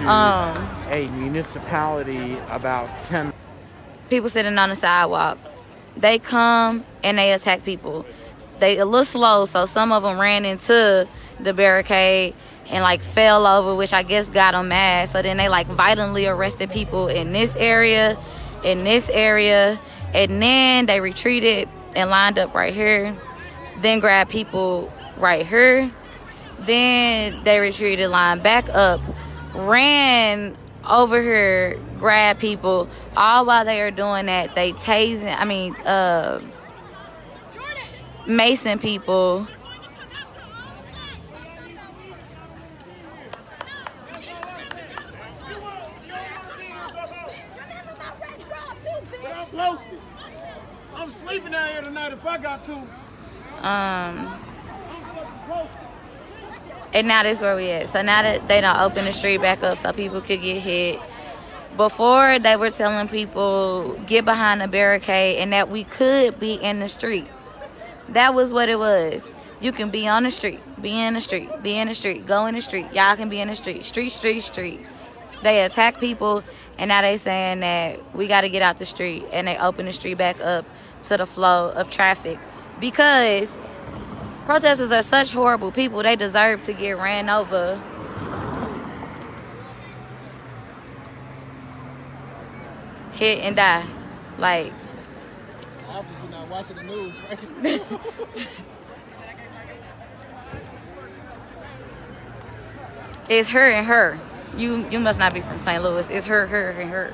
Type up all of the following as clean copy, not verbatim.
a municipality about 10 people sitting on the sidewalk. They come and they attack people. They a little slow, so some of them ran into the barricade and like fell over, which I guess got them mad. So then they like violently arrested people in this area, and then they retreated and lined up right here. Then grabbed people right here. Then they retreated, lined back up, ran over here, grabbed people. All while they are doing that, they macing people. I'm sleeping out here tonight if I got to. And now this is where we at. So now that they don't open the street back up so people could get hit. Before, they were telling people, get behind the barricade and that we could be in the street. That was what it was. You can be on the street, be in the street, be in the street, go in the street. Y'all can be in the street. Street. They attack people, and now they saying that we got to get out the street, and they open the street back up to the flow of traffic because protesters are such horrible people. They deserve to get ran over. Hit and die. Like, obviously not watching the news, right? It's her and her. You must not be from St. Louis. It's her and her.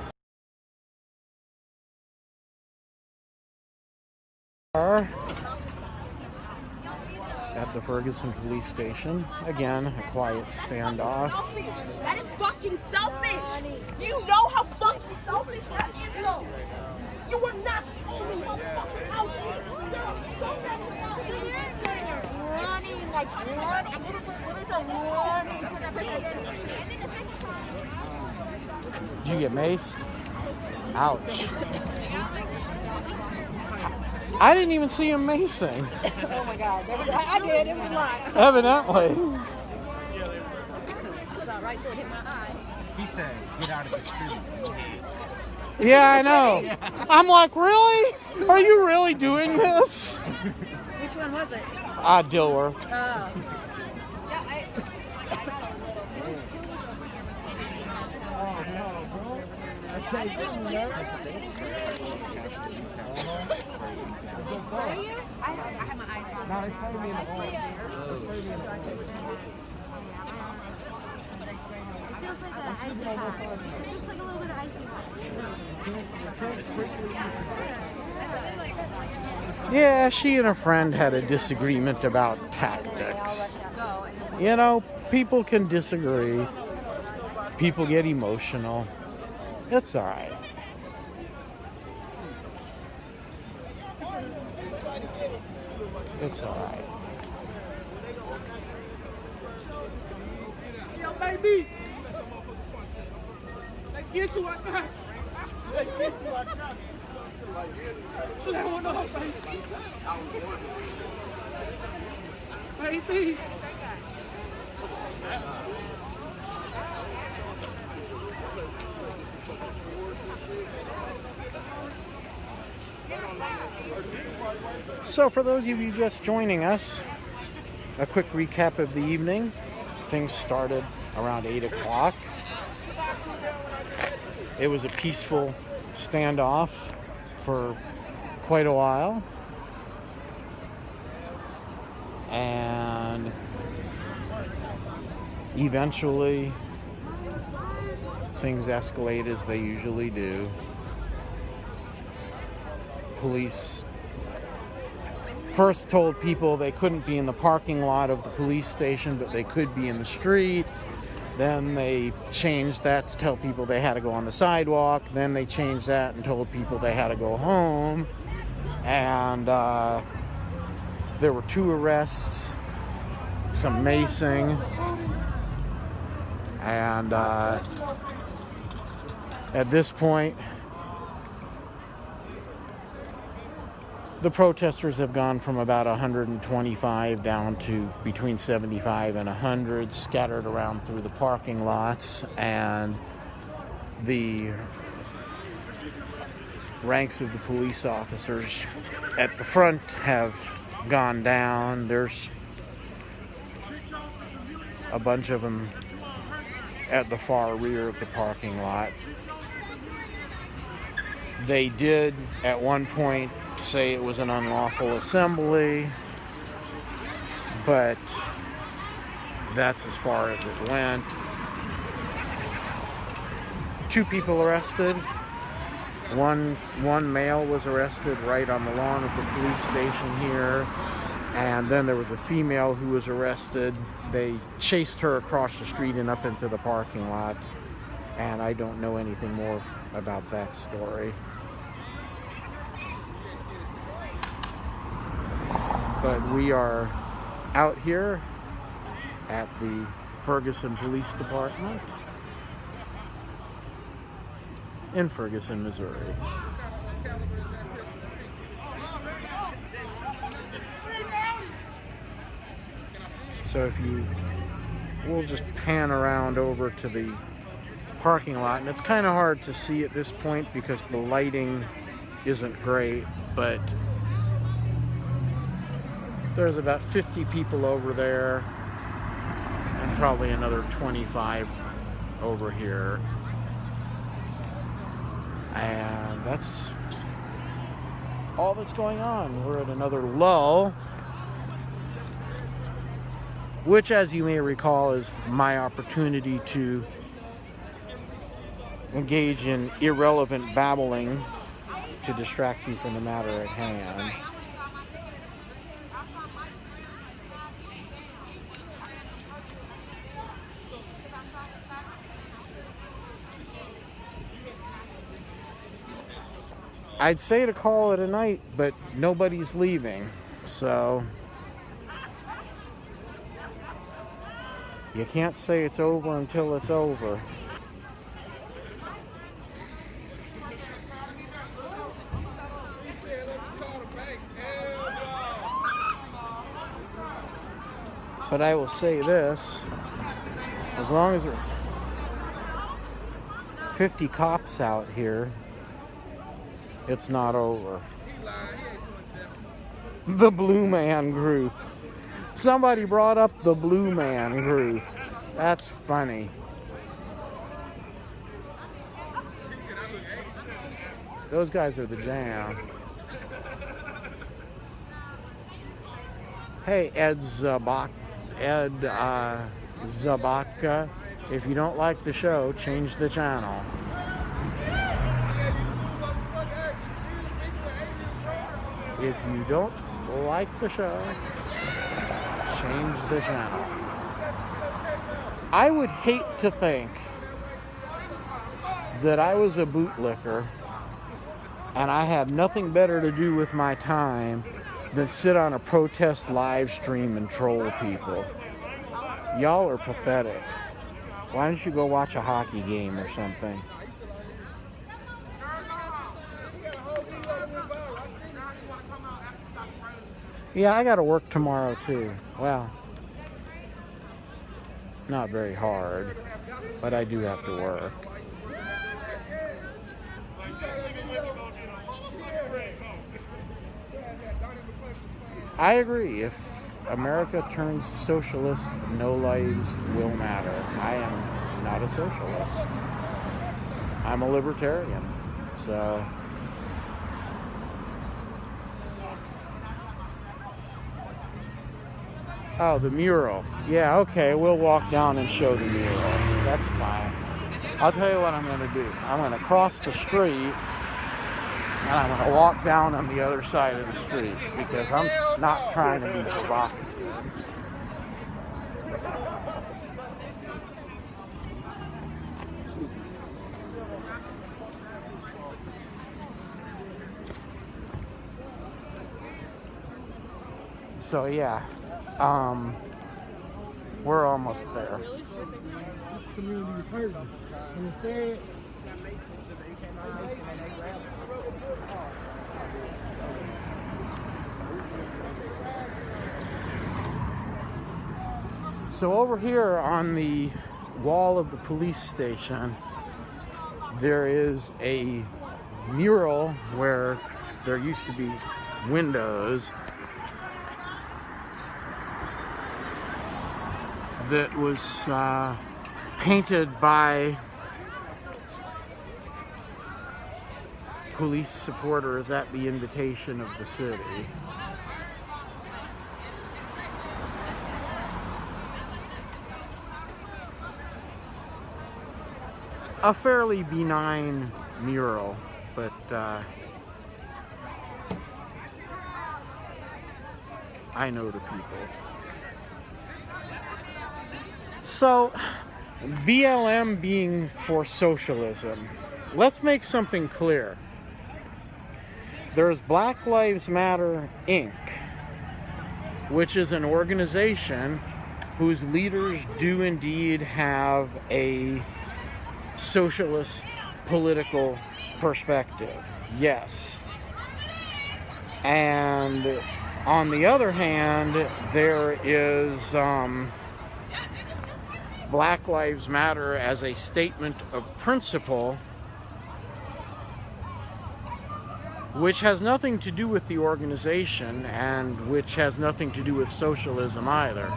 At the Ferguson police station. Again, a quiet standoff. That is fucking selfish. Do you know how fucking selfish that is? No. You were not the only motherfucker out here. There are so many out here running, like running. What is a running to that person? Did you get maced? Ouch. I didn't even see him macing. Oh my God. I did. It was a lot. Evidently. It's all right till it hit my eye. He said, get out of the street. Yeah, I know. I'm like, really? Are you really doing this? Which one was it? Dilworth. Oh. Are you? I have my eyes on. No, they sprayed me in the hole. It feels like an icy hot. Just like a little bit of icy hot. Yeah, she and a friend had a disagreement about tactics. You know, people can disagree. People get emotional. It's all right. It's all right. Yo, baby. They get you, I got you. They get you, I got you. Let one up, baby. Baby. So for those of you just joining us, a quick recap of the evening. Things started around 8 o'clock. It was a peaceful standoff for quite a while. And eventually things escalate as they usually do. Police first told people they couldn't be in the parking lot of the police station, but they could be in the street. Then they changed that to tell people they had to go on the sidewalk. Then they changed that and told people they had to go home. And there were 2 arrests, some macing, and at this point, the protesters have gone from about 125 down to between 75 and 100 scattered around through the parking lots, and the ranks of the police officers at the front have gone down. There's a bunch of them at the far rear of the parking lot. They did at one point say it was an unlawful assembly, but that's as far as it went. 2 people arrested. One male was arrested right on the lawn of the police station here, and then there was a female who was arrested. They chased her across the street and up into the parking lot, and I don't know anything more about that story. But we are out here at the Ferguson Police Department in Ferguson, Missouri. So if we'll just pan around over to the parking lot, and it's kind of hard to see at this point because the lighting isn't great, but there's about 50 people over there and probably another 25 over here. And that's all that's going on. We're at another lull, which, as you may recall, is my opportunity to engage in irrelevant babbling to distract you from the matter at hand. I'd say to call it a night, but nobody's leaving, so you can't say it's over until it's over. But I will say this, as long as there's 50 cops out here, it's not over. The Blue Man Group. Somebody brought up the Blue Man Group. That's funny. Those guys are the jam. Hey, Ed Zabaka, if you don't like the show, change the channel. If you don't like the show, change the channel. I would hate to think that I was a bootlicker and I had nothing better to do with my time than sit on a protest live stream and troll people. Y'all are pathetic. Why don't you go watch a hockey game or something? Yeah, I gotta work tomorrow too. Well, not very hard, but I do have to work. I agree. If America turns socialist, no lives will matter. I am not a socialist. I'm a libertarian. So oh, the mural. Yeah, okay, we'll walk down and show the mural. That's fine. I'll tell you what I'm going to do. I'm going to cross the street and I'm going to walk down on the other side of the street because I'm not trying to be provocative. So yeah, we're almost there. So over here on the wall of the police station, there is a mural where there used to be windows that was painted by police supporters at the invitation of the city. A fairly benign mural, but I know the people. So, BLM being for socialism, let's make something clear. There's Black Lives Matter, Inc., which is an organization whose leaders do indeed have a socialist political perspective. Yes. And on the other hand, there is Black Lives Matter as a statement of principle, which has nothing to do with the organization and which has nothing to do with socialism either.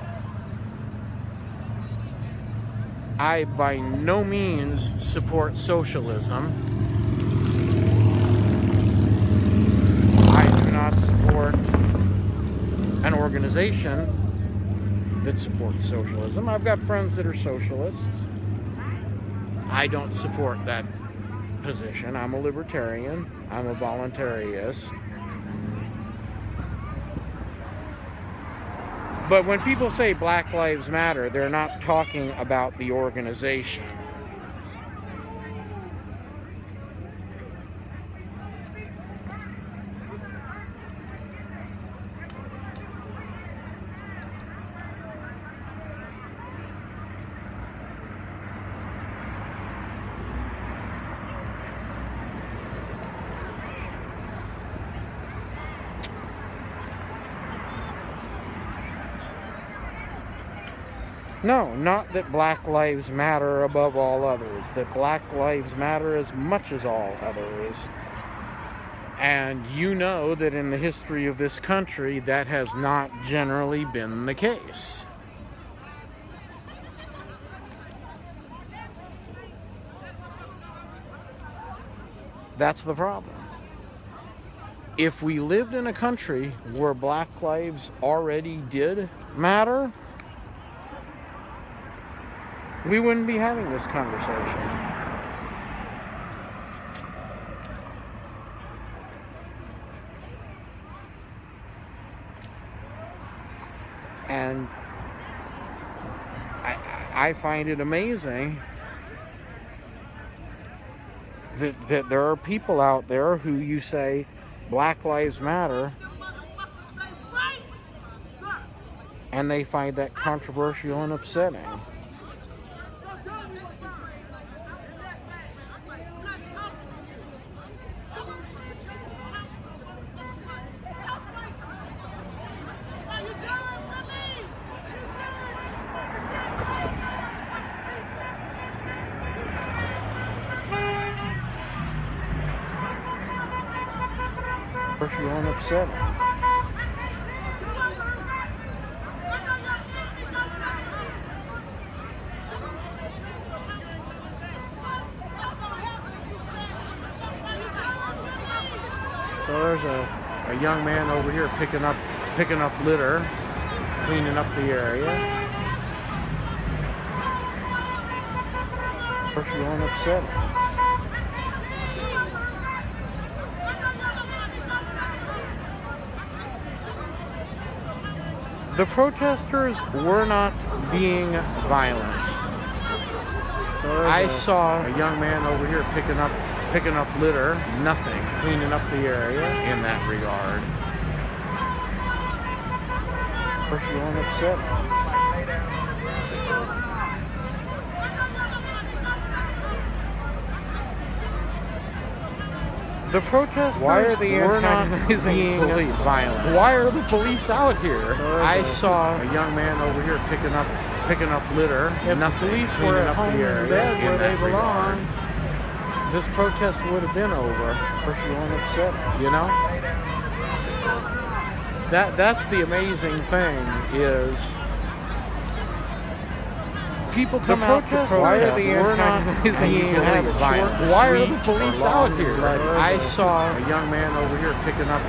I by no means support socialism. I do not support an organization that supports socialism. I've got friends that are socialists. I don't support that position. I'm a libertarian. I'm a voluntarist. But when people say Black Lives Matter, they're not talking about the organization. No, not that Black Lives Matter above all others. That Black Lives Matter as much as all others. And you know that in the history of this country, that has not generally been the case. That's the problem. If we lived in a country where Black lives already did matter, we wouldn't be having this conversation. And I find it amazing that there are people out there who you say Black Lives Matter, and they find that controversial and upsetting. Controversial and upsetting. So there's a young man over here picking up litter, cleaning up the area. Controversial and upsetting. The protesters were not being violent. So I saw a young man over here picking up litter, nothing, cleaning up the area in that regard. Controversial and upsetting. The protesters Why are the were not antagonizing being police violent. Why are the police out here? So I saw a young man over here picking up litter. If the police were at home in bed where they belong, this protest would have been over. But you weren't upset, you know? That's the amazing thing is people come out to protest. Why are the antagonizing being violent? Why are the police out here? I saw a young man over here picking up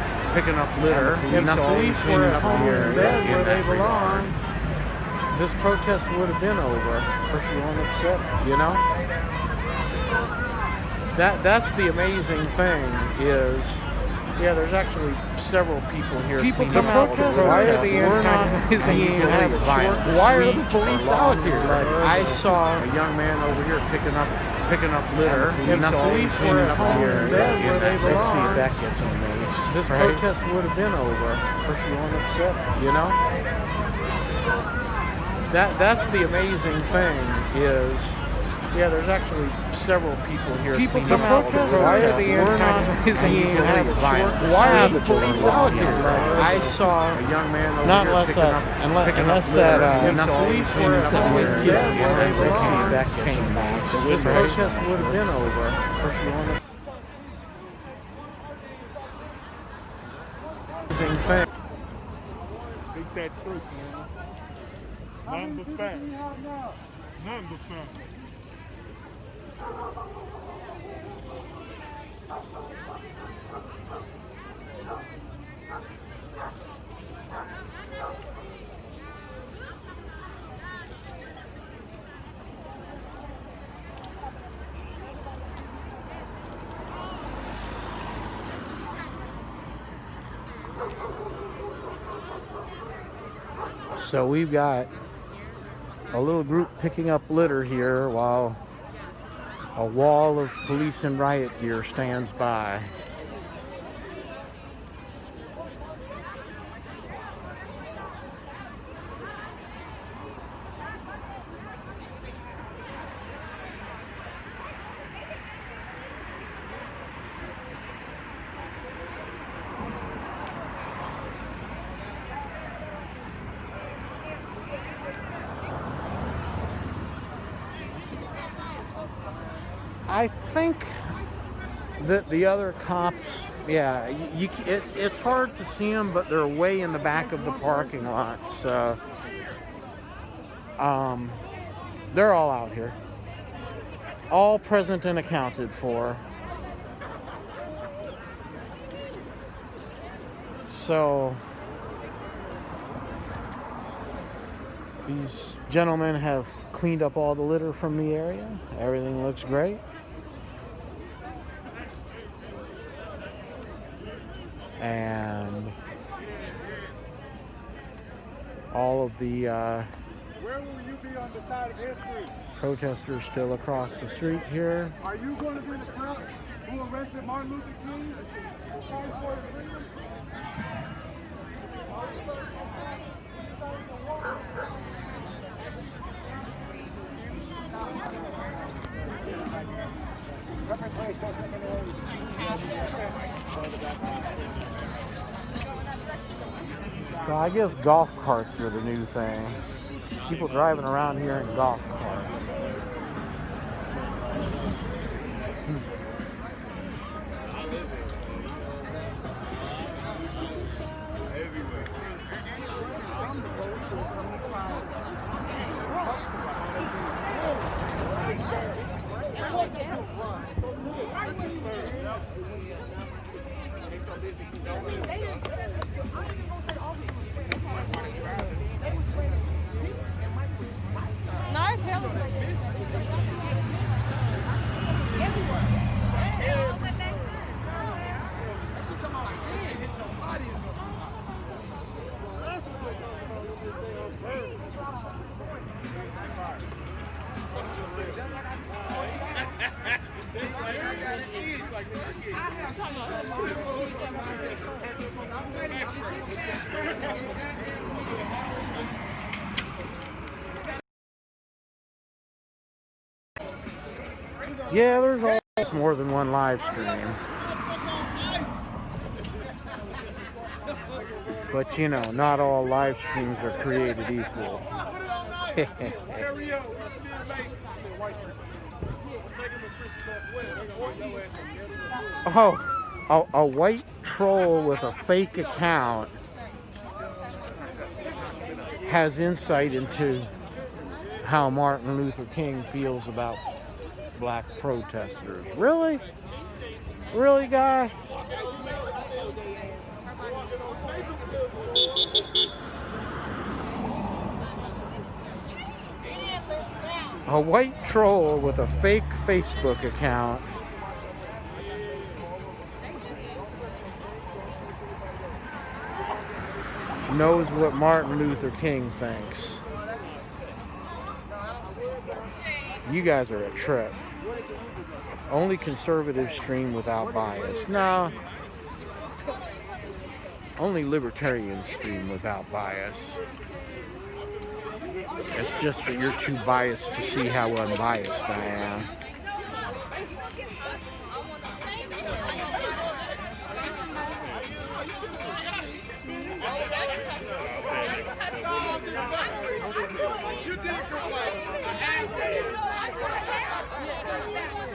litter. If the police were at home in bed where they belong, this protest would have been over. But you weren't upset, you know? That's the amazing thing is, yeah, there's actually several people here. People come out to protest. Why are the antagonizing being violent? Why are the police out here? I saw a young man over here picking up litter. If the police were at home in bed where they belong, let's see if that gets on base. This protest would have been over. But you weren't upset, you know? That's the amazing thing is, yeah, there's actually several people here. People come out to protest. Why are the antagonizing being violent? Why are the police out here? I saw a young man over here picking up litter. If the police were at home in bed where they belong, let's see if that gets on base. This protest would have been over. But you weren't amazing thing. Speak that truth, man. Nothing but facts. Nothing but facts. So we've got a little group picking up litter here while a wall of police and riot gear stands by. I think that the other cops, yeah, it's hard to see them, but they're way in the back of the parking lot, so they're all out here, all present and accounted for. So these gentlemen have cleaned up all the litter from the area. Everything looks great. And all of the Where will you be on the side of history? protesters still across the street here. Are you going to be the cop who arrested Martin Luther King? Fight for his freedom? So I guess golf carts are the new thing. People driving around here in golf carts. Yeah, there's always more than one live stream. But you know, not all live streams are created equal. Oh, a white troll with a fake account has insight into how Martin Luther King feels about black protesters. Really? Really, guy? A white troll with a fake Facebook account knows what Martin Luther King thinks. You guys are a trip. Only conservatives stream without bias. No. Only libertarians stream without bias. It's just that you're too biased to see how unbiased I am.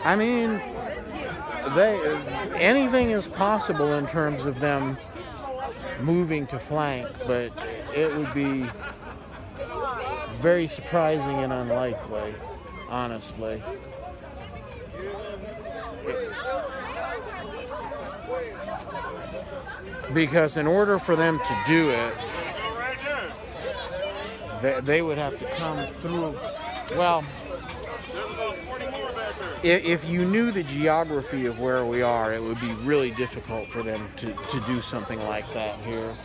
I mean, anything is possible in terms of them moving to flank, but it would be very surprising and unlikely, honestly. Because in order for them to do it, they would have to come through, well, if you knew the geography of where we are, it would be really difficult for them to do something like that here.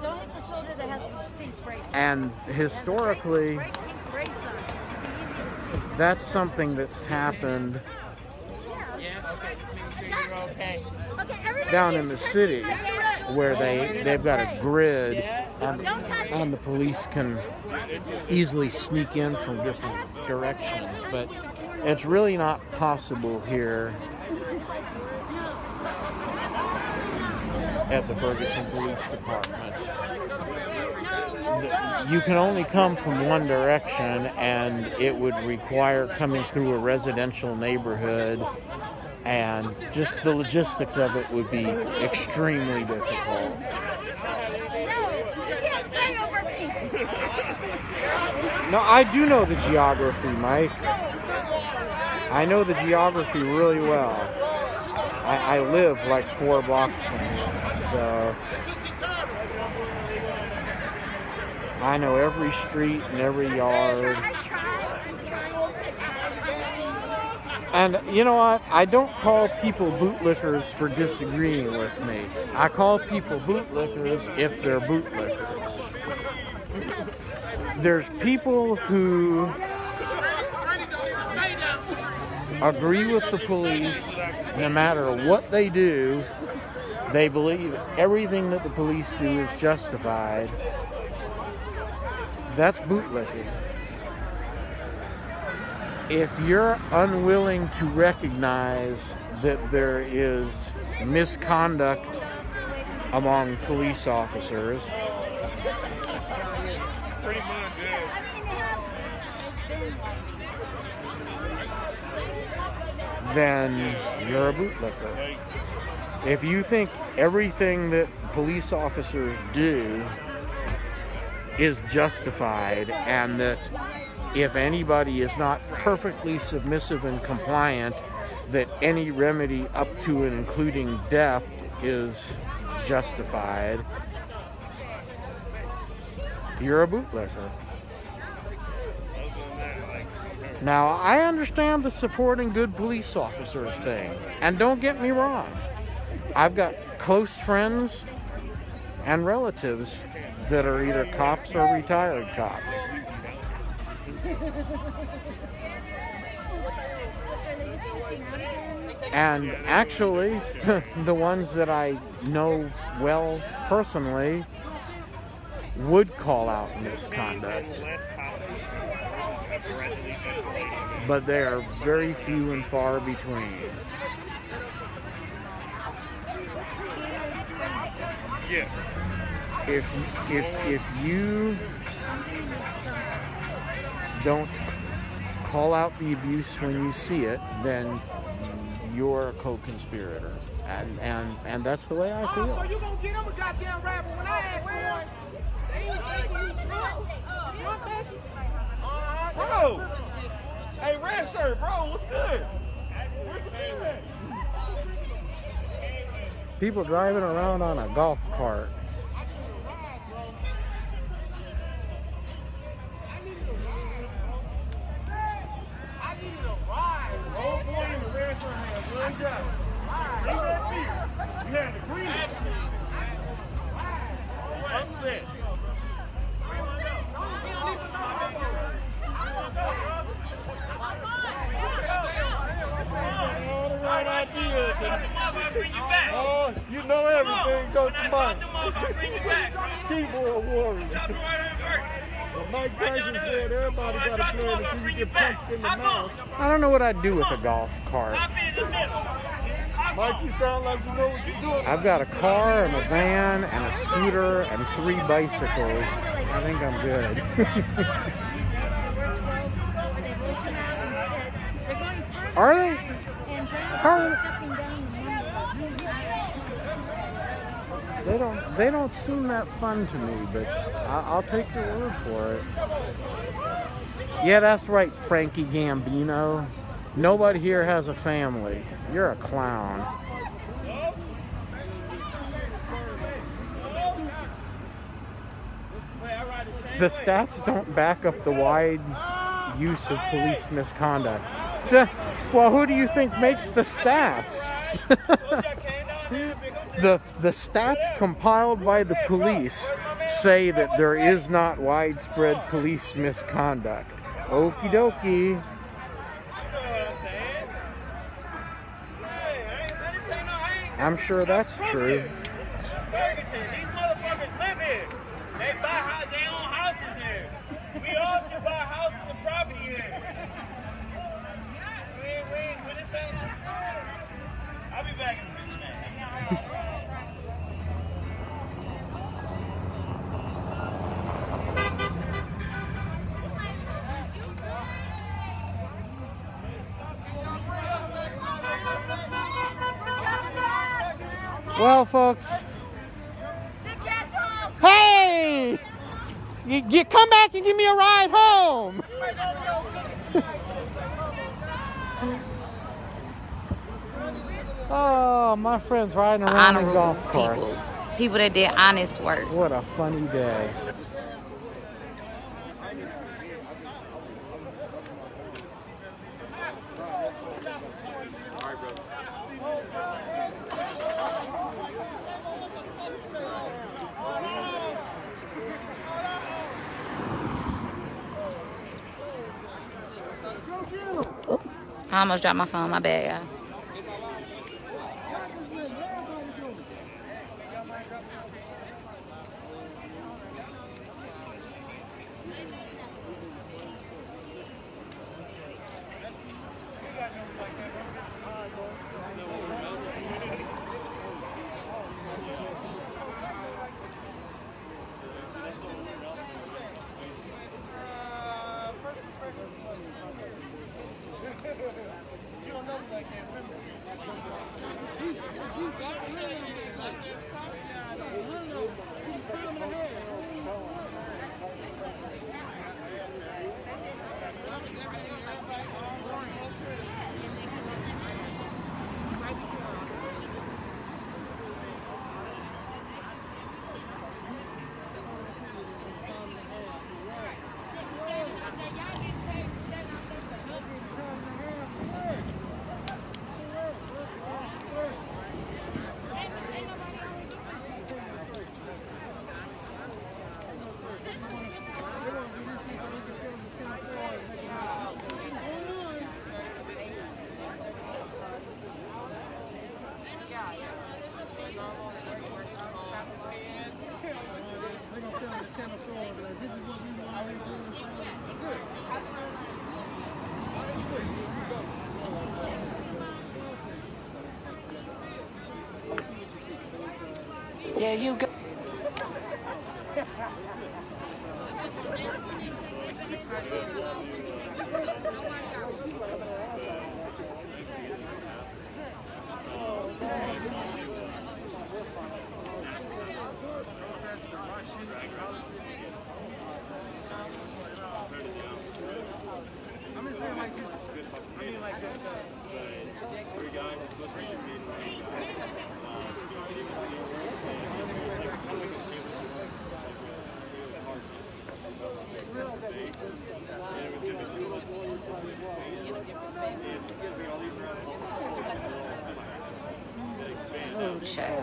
Don't hit the shoulder that has the pink brace. And historically, that's something that's happened down in the city, where they've got a grid and the police can easily sneak in from different directions, but it's really not possible here at the Ferguson Police Department. You can only come from one direction, and it would require coming through a residential neighborhood, and just the logistics of it would be extremely difficult. No, I do know the geography, Mike. I know the geography really well. I live like 4 blocks from here, so I know every street and every yard. And you know what? I don't call people bootlickers for disagreeing with me. I call people bootlickers if they're bootlickers. There's people who agree with the police no matter what they do. They believe everything that the police do is justified. That's bootlicking. If you're unwilling to recognize that there is misconduct among police officers, then you're a bootlicker. If you think everything that police officers do is justified, and that if anybody is not perfectly submissive and compliant, that any remedy up to and including death is justified, you're a bootlicker. Now, I understand the supporting good police officers thing, and don't get me wrong, I've got close friends and relatives that are either cops or retired cops. And actually, the ones that I know well personally would call out misconduct. But they are very few and far between. Yeah. If you don't call out the abuse when you see it, then you're a co-conspirator, and that's the way I So feel. you gonna get him a goddamn rapper when I ask for one? They ain't thinking you Trump. Trump, bitch. Bro! Hey, red shirt, bro, what's good? Where's the man at? People driving around on a golf cart. I needed a ride, bro. Old boy in the red shirt had one job. Bring that beer. You had the green. Upset. All the right ideas. Oh, you know everything goes to mind. Keyboard warrior. Well, Mike Tyson said everybody got a plan until you get punched in the mouth. I don't know what I'd do with a golf cart. Mike, you sound like you know what you're doing. I've got a car and a van and a scooter and 3 bicycles. I think I'm good. Are they? They don't seem that fun to me, but I'll take your word for it. Yeah, that's right, Frankie Gambino. Nobody here has a family. You're a clown. The stats don't back up the wide use of police misconduct. Well, who do you think makes the stats? The stats compiled by the police say that there is not widespread police misconduct. Okie dokie. I'm sure that's true. Ferguson, these motherfuckers live here. They buy their own houses here. We all should buy houses and property here. What is that? I'll be back in a minute, man. Well, folks. Hey! You come back and give me a ride home. Oh, my friend's riding around in golf carts. People that did honest work. What a funny day. I almost dropped my phone. My bad, y'all. Yeah, you got Oh, child.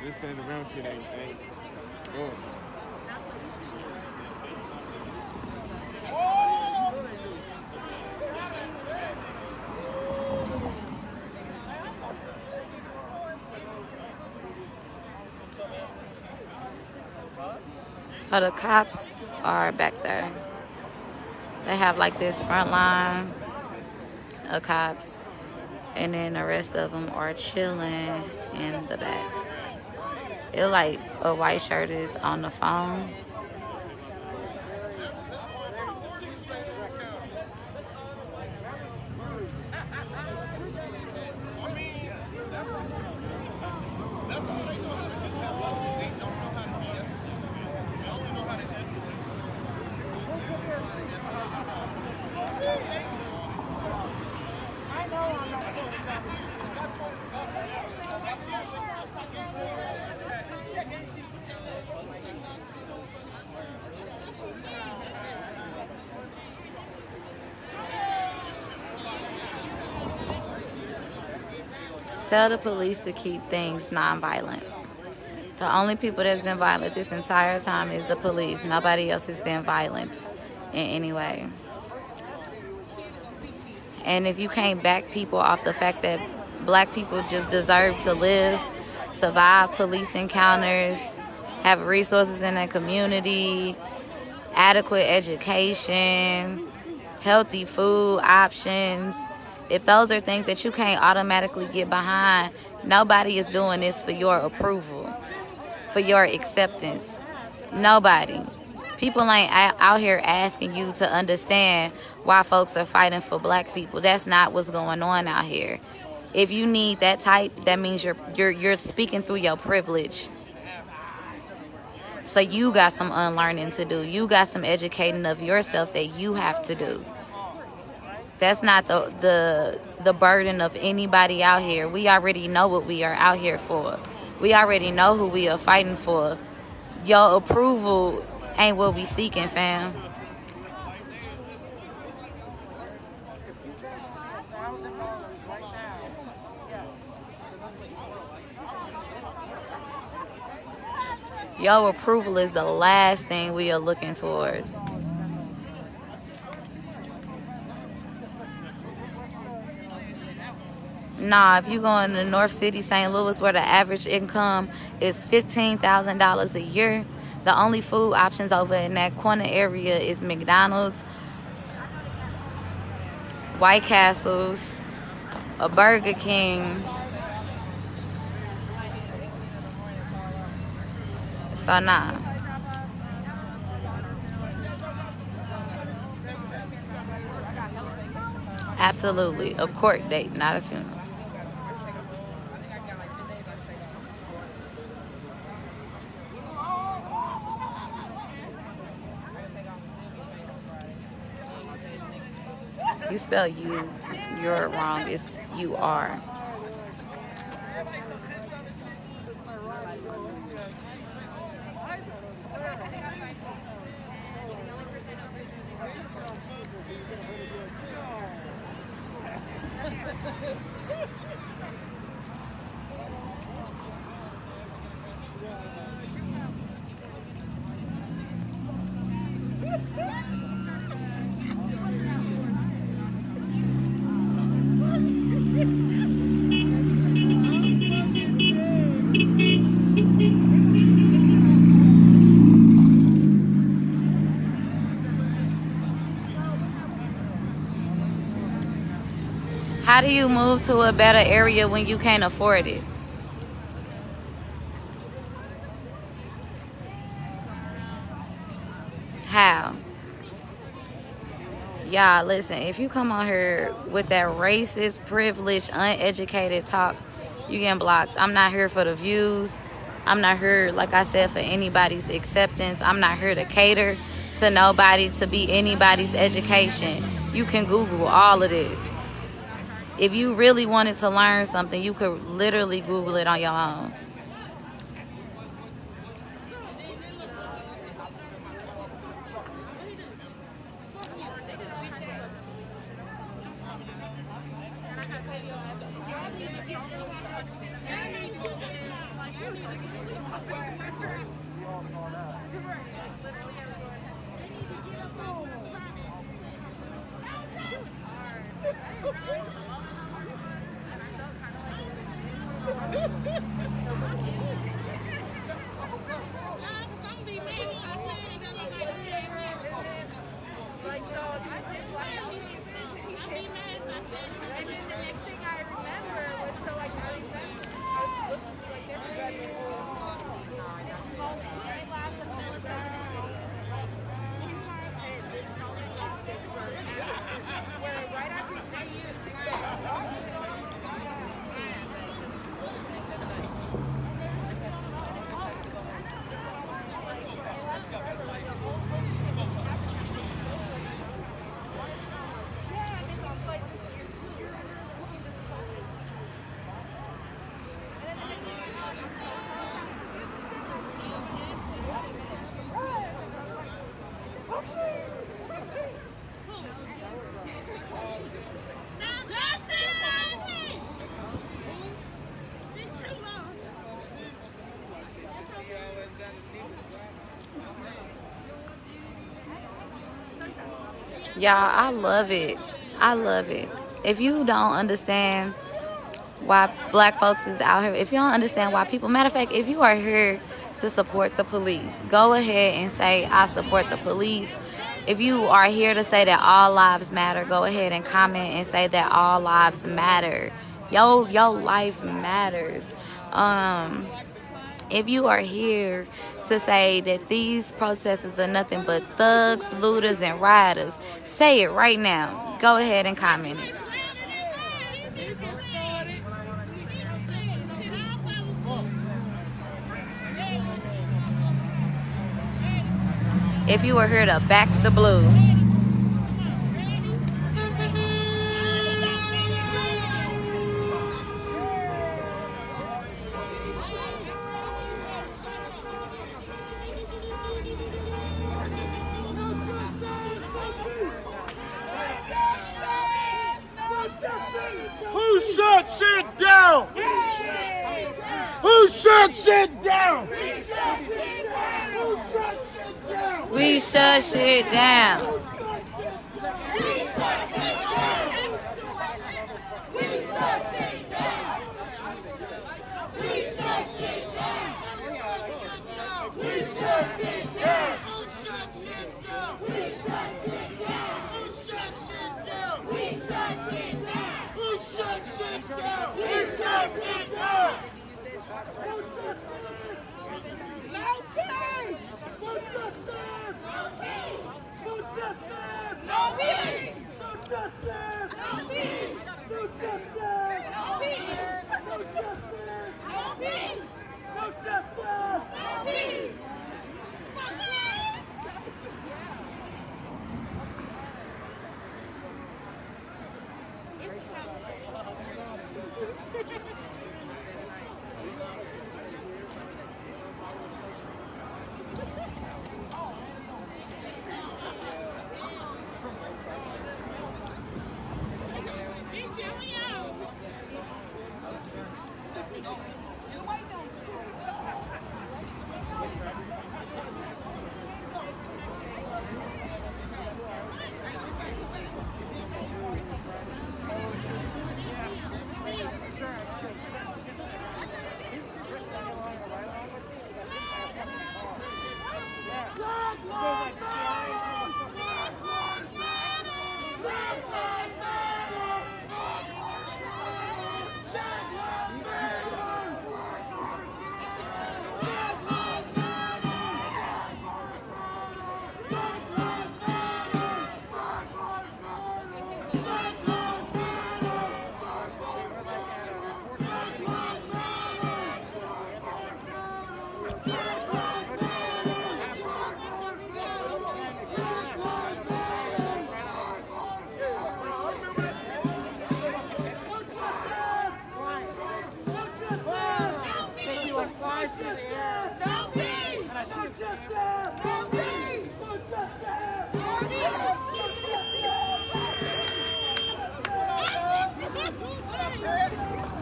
This thing around shit ain't going. So the cops are back there. They have like this front line of cops, and then the rest of them are chilling in the back. It like a white shirt is on the phone. Tell the police to keep things non-violent. The only people that's been violent this entire time is the police. Nobody else has been violent in any way. And if you can't back people off the fact that black people just deserve to live, survive police encounters, have resources in their community, adequate education, healthy food options, if those are things that you can't automatically get behind, nobody is doing this for your approval, for your acceptance. Nobody. People ain't out here asking you to understand why folks are fighting for black people. That's not what's going on out here. If you need that type, that means you're speaking through your privilege. So you got some unlearning to do. You got some educating of yourself that you have to do. That's not the burden of anybody out here. We already know what we are out here for. We already know who we are fighting for. Your approval ain't what we seeking, fam. Your approval is the last thing we are looking towards. Nah, if you go in the North City, St. Louis, where the average income is $15,000 a year, the only food options over in that corner area is McDonald's, White Castles, a Burger King. So nah. Absolutely. A court date, not a funeral. You spell you're wrong. It's you are. How do you move to a better area when you can't afford it? How? Y'all, listen, if you come on here with that racist, privileged, uneducated talk, you getting blocked. I'm not here for the views. I'm not here, like I said, for anybody's acceptance. I'm not here to cater to nobody, to be anybody's education. You can Google all of this. If you really wanted to learn something, you could literally Google it on your own. Y'all, I love it. I love it. If you don't understand why black folks is out here, if you don't understand why people, matter of fact, if you are here to support the police, go ahead and say, I support the police. If you are here to say that all lives matter, go ahead and comment and say that all lives matter. Your life matters. If you are here to say that these protesters are nothing but thugs, looters, and rioters, say it right now. Go ahead and comment it. If you are here to back the blue. Who shut shit down? Who shut shit down? We shut shit down. Who shut shit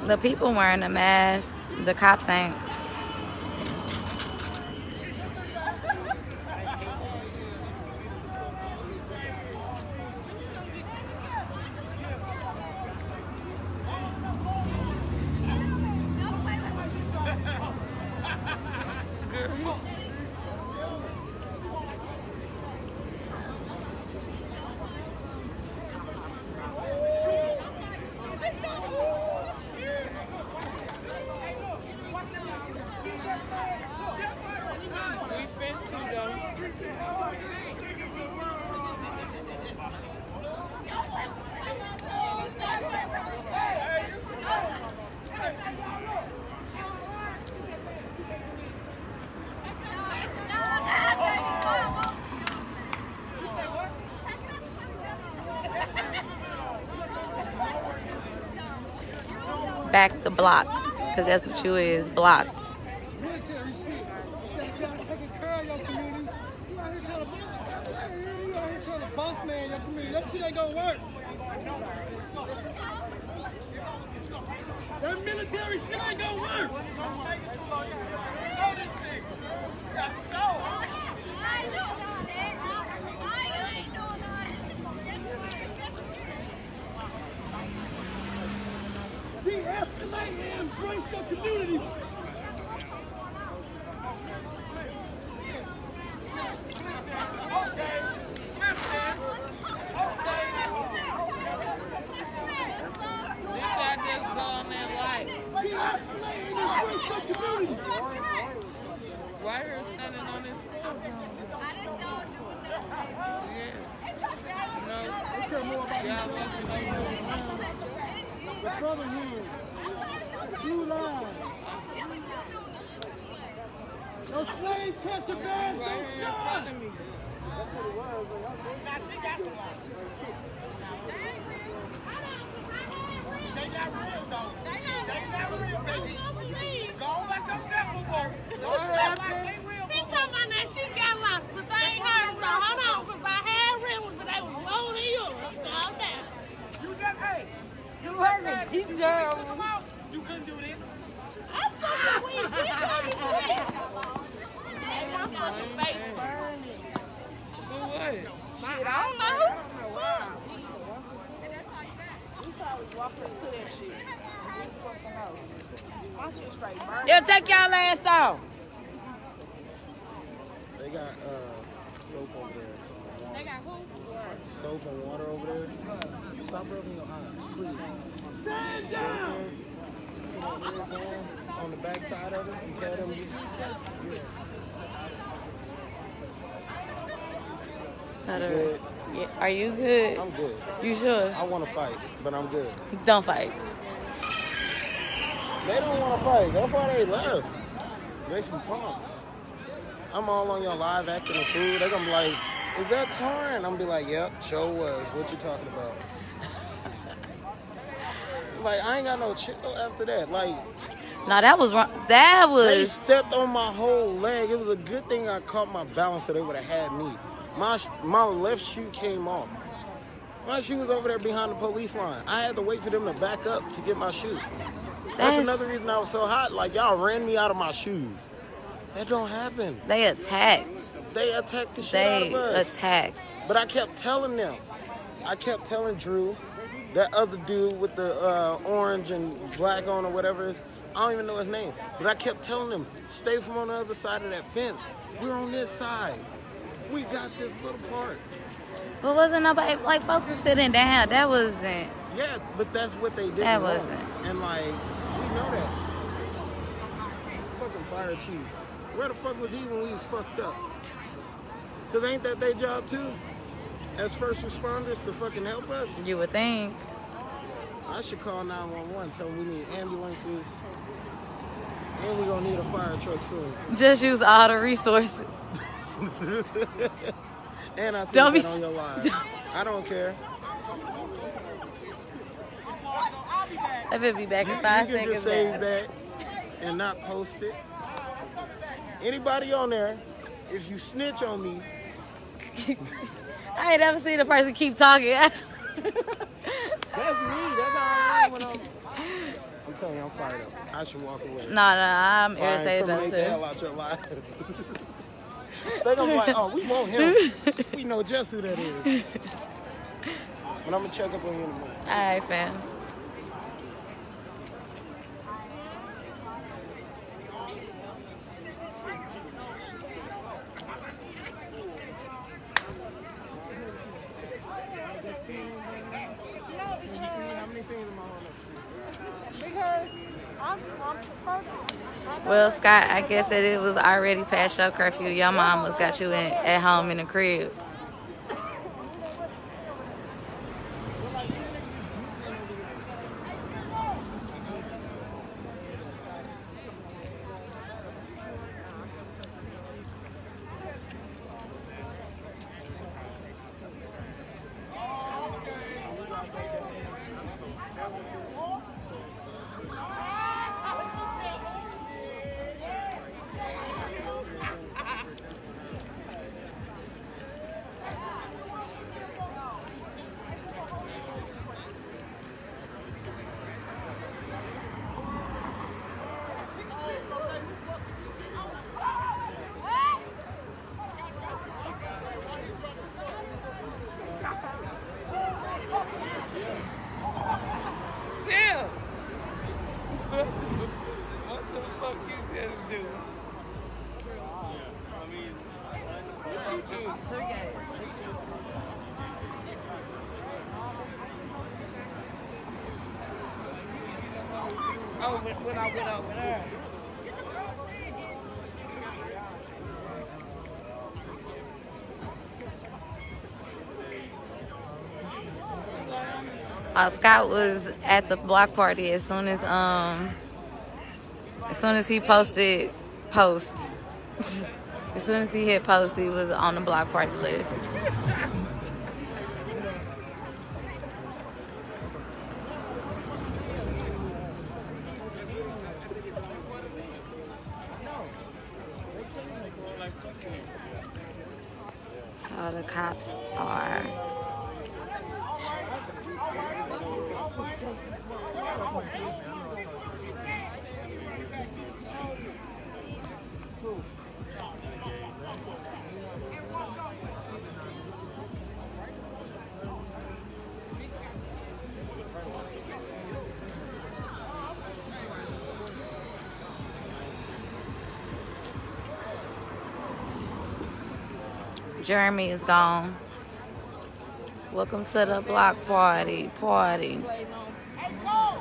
The people wearing a mask, the cops ain't. Back the block, because that's what you is, blocked. Military shit. You gotta take care of your community. You out here trying to boss man your community. That shit ain't gonna work. That military shit ain't gonna work. De-escalate and embrace your community. Right here standing on this corner. The brotherhood. Blue line. No slave catcher bands, no God. That's what it was. Now she got some one. They not real though. They not real, baby. Go on back yourself, before. He talking about that she got lost, but they ain't hers though. Hold on, because I had rims and they was rolling you. Calm down. You just, hey. You heard me. He deserved. You couldn't do this. I'm fucking weak. He told me to do it. My fucking face burning. So what? Shit, I don't know. We probably walking into that shit. My shit straight burning. They'll take y'all ass off. They got soap over there. They got who? Soap and water over there. Stop rubbing your eye, please. Stand down. On the back side of it and tell them Good. Yeah. Are you good? I'm good. You sure? I want to fight, but I'm good. Don't fight. They don't want to fight. That's why they left. They some punks. I'm all on your live acting a fool. They're going to be like, is that Tarn? I'm going to be like, yep, sure was. What you talking about? Like, I ain't got no chill after that. Like, No, that was wrong. That they was. stepped on my whole leg. It was a good thing I caught my balance so they would have had me. My left shoe came off. My shoe was over there behind the police line. I had to wait for them to back up to get my shoe. That's another reason I was so hot. Like, y'all ran me out of my shoes. That don't happen. They attacked. They attacked the shit out of us. They attacked. But I kept telling them. I kept telling Drew, that other dude with the orange and black on or whatever it is. I don't even know his name. But I kept telling them, stay from on the other side of that fence. We're on this side. We got this little part. But wasn't nobody, like, folks are sitting down. That wasn't. Yeah, but that's what they did. That wasn't. And, like, we know that. Fucking fire chief. Where the fuck was he when we was fucked up? Because ain't that their job, too? As first responders to fucking help us? You would think. I should call 911, tell them we need ambulances. And we're going to need a fire truck soon. Just use all the resources. And I think Don't that be- on your live. I don't care. I better be back in 5 You can seconds. just save that and not post it. Anybody on there, if you snitch on me, I ain't never seen a person keep talking. that's me. That's how I am when I'm telling you, I'm fired up. I should walk away. No, I'm irritated though, Make the hell too. out your life. They're gonna be like, oh, we want him. We know just who that is. But I'm gonna check up on you in a minute. All right, fam. Because I'm Well, Scott, I guess that it was already past your curfew. Your mom was got you at home in the crib. Tim! What the fuck you just do? What you do? Oh, when I went over there. Scott was at the block party as soon as he posted post. As soon as he hit post, he was on the block party list. So the cops are. Jeremy is gone. Welcome to the block party. Hey, go!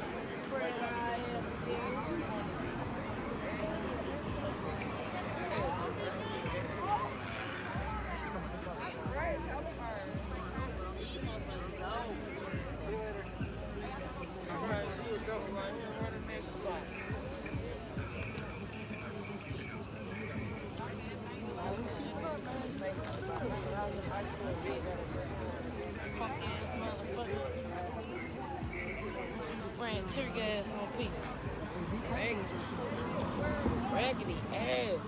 tear gas on people. Raggedy ass.